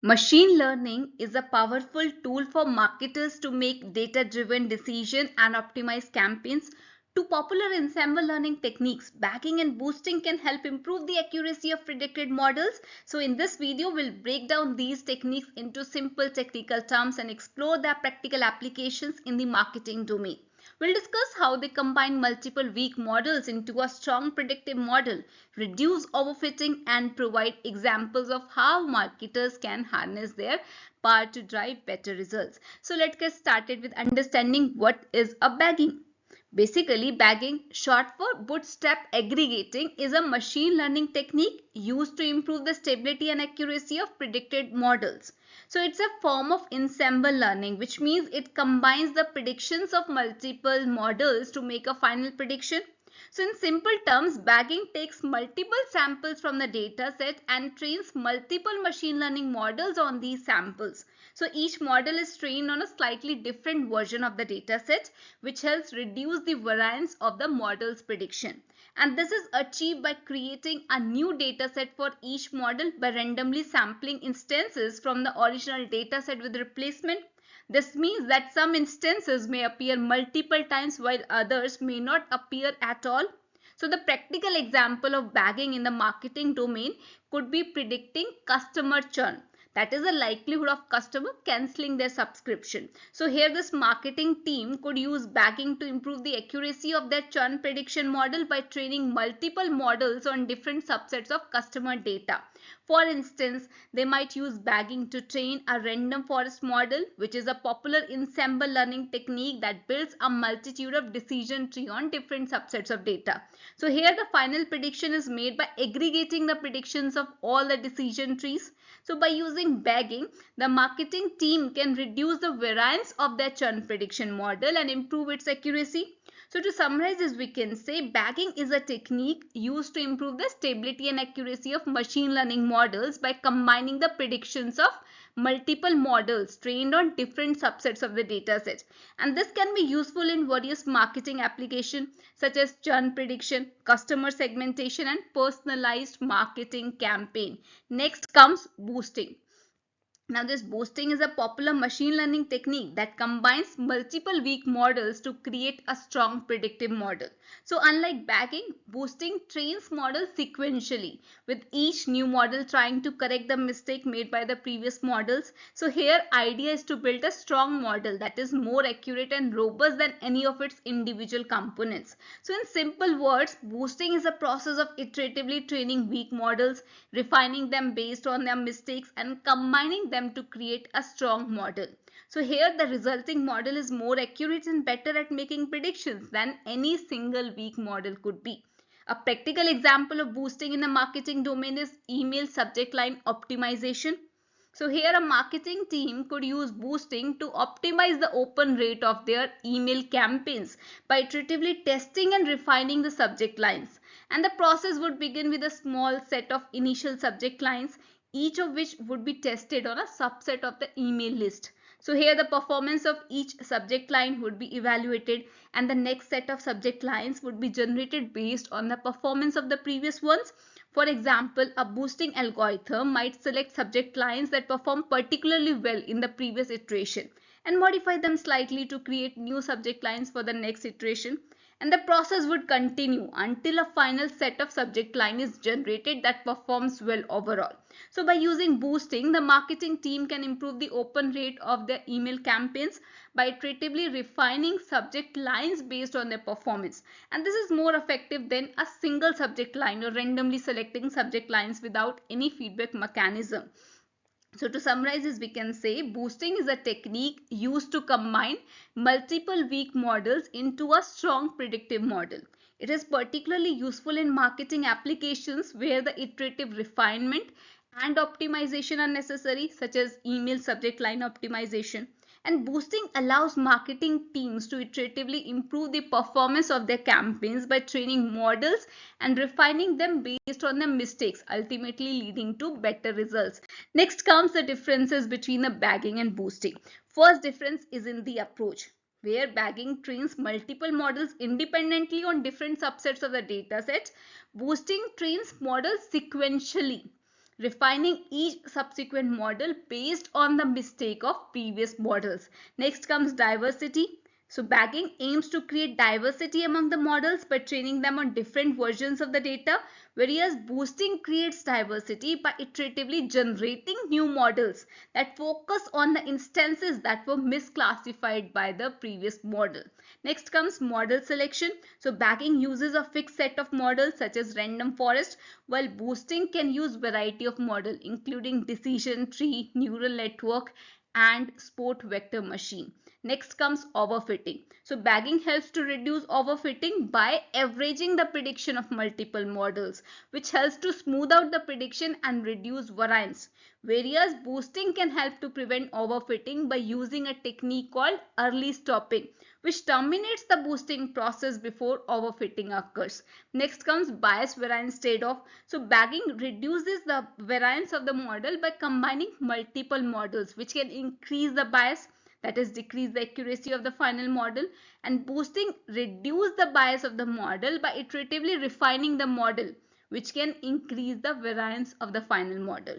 Machine learning is a powerful tool for marketers to make data-driven decisions and optimize campaigns. Two popular ensemble learning techniques, bagging and boosting, can help improve the accuracy of predicted models. So in this video, we'll break down these techniques into simple technical terms and explore their practical applications in the marketing domain. We'll discuss how they combine multiple weak models into a strong predictive model, reduce overfitting, and provide examples of how marketers can harness their power to drive better results. So let's get started with understanding what is a bagging. Basically, bagging, short for bootstrap aggregating, is a machine learning technique used to improve the stability and accuracy of predicted models. So it's a form of ensemble learning, which means it combines the predictions of multiple models to make a final prediction. So in simple terms, bagging takes multiple samples from the data set and trains multiple machine learning models on these samples. So each model is trained on a slightly different version of the data set, which helps reduce the variance of the model's prediction. And this is achieved by creating a new data set for each model by randomly sampling instances from the original data set with replacement. This means that some instances may appear multiple times while others may not appear at all. So the practical example of bagging in the marketing domain could be predicting customer churn. That is the likelihood of customer cancelling their subscription. So here this marketing team could use bagging to improve the accuracy of their churn prediction model by training multiple models on different subsets of customer data. For instance, they might use bagging to train a random forest model, which is a popular ensemble learning technique that builds a multitude of decision tree on different subsets of data. So here the final prediction is made by aggregating the predictions of all the decision trees. So by using bagging, the marketing team can reduce the variance of their churn prediction model and improve its accuracy. So to summarize this, we can say bagging is a technique used to improve the stability and accuracy of machine learning models by combining the predictions of multiple models trained on different subsets of the data set. And this can be useful in various marketing applications such as churn prediction, customer segmentation, and personalized marketing campaign. Next comes boosting. Now, this boosting is a popular machine learning technique that combines multiple weak models to create a strong predictive model. So, unlike bagging, boosting trains models sequentially, with each new model trying to correct the mistake made by the previous models. So, here idea is to build a strong model that is more accurate and robust than any of its individual components. So, in simple words, boosting is a process of iteratively training weak models, refining them based on their mistakes, and combining them to create a strong model. So here the resulting model is more accurate and better at making predictions than any single weak model could be. A practical example of boosting in the marketing domain is email subject line optimization. So here a marketing team could use boosting to optimize the open rate of their email campaigns by iteratively testing and refining the subject lines. And the process would begin with a small set of initial subject lines, each of which would be tested on a subset of the email list. So here the performance of each subject line would be evaluated and the next set of subject lines would be generated based on the performance of the previous ones. For example, a boosting algorithm might select subject lines that perform particularly well in the previous iteration and modify them slightly to create new subject lines for the next iteration. And the process would continue until a final set of subject line is generated that performs well overall. So by using boosting, the marketing team can improve the open rate of their email campaigns by iteratively refining subject lines based on their performance. And this is more effective than a single subject line or randomly selecting subject lines without any feedback mechanism. So to summarize this, we can say boosting is a technique used to combine multiple weak models into a strong predictive model. It is particularly useful in marketing applications where the iterative refinement and optimization are necessary, such as email subject line optimization. And boosting allows marketing teams to iteratively improve the performance of their campaigns by training models and refining them based on their mistakes, ultimately leading to better results. Next comes the differences between the bagging and boosting. First difference is in the approach, where bagging trains multiple models independently on different subsets of the data set. Boosting trains models sequentially. refining each subsequent model based on the mistake of previous models. Next comes diversity. So bagging aims to create diversity among the models by training them on different versions of the data, whereas boosting creates diversity by iteratively generating new models that focus on the instances that were misclassified by the previous model. Next comes model selection. So bagging uses a fixed set of models such as random forest, while boosting can use variety of model including decision tree, neural network, and sport vector machine. Next comes overfitting. So bagging helps to reduce overfitting by averaging the prediction of multiple models, which helps to smooth out the prediction and reduce variance. Whereas boosting can help to prevent overfitting by using a technique called early stopping, which terminates the boosting process before overfitting occurs. Next comes bias variance trade-off. So bagging reduces the variance of the model by combining multiple models, which can increase the bias, that is decrease the accuracy of the final model, and boosting reduce the bias of the model by iteratively refining the model, which can increase the variance of the final model.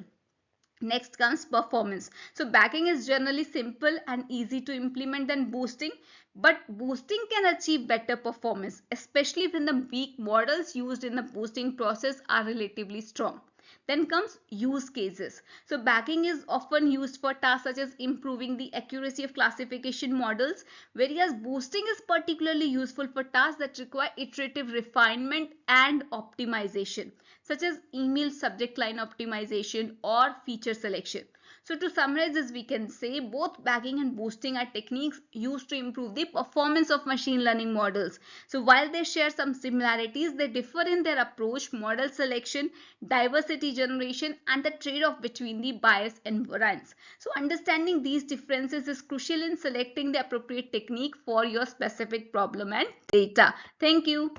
Next comes performance. So bagging is generally simple and easy to implement than boosting, but boosting can achieve better performance, especially when the weak models used in the boosting process are relatively strong. Then comes use cases. So bagging is often used for tasks such as improving the accuracy of classification models, whereas boosting is particularly useful for tasks that require iterative refinement and optimization, such as email subject line optimization or feature selection. So to summarize this, we can say both bagging and boosting are techniques used to improve the performance of machine learning models. So while they share some similarities, they differ in their approach, model selection, diversity generation, and the trade-off between the bias and variance. So understanding these differences is crucial in selecting the appropriate technique for your specific problem and data. Thank you.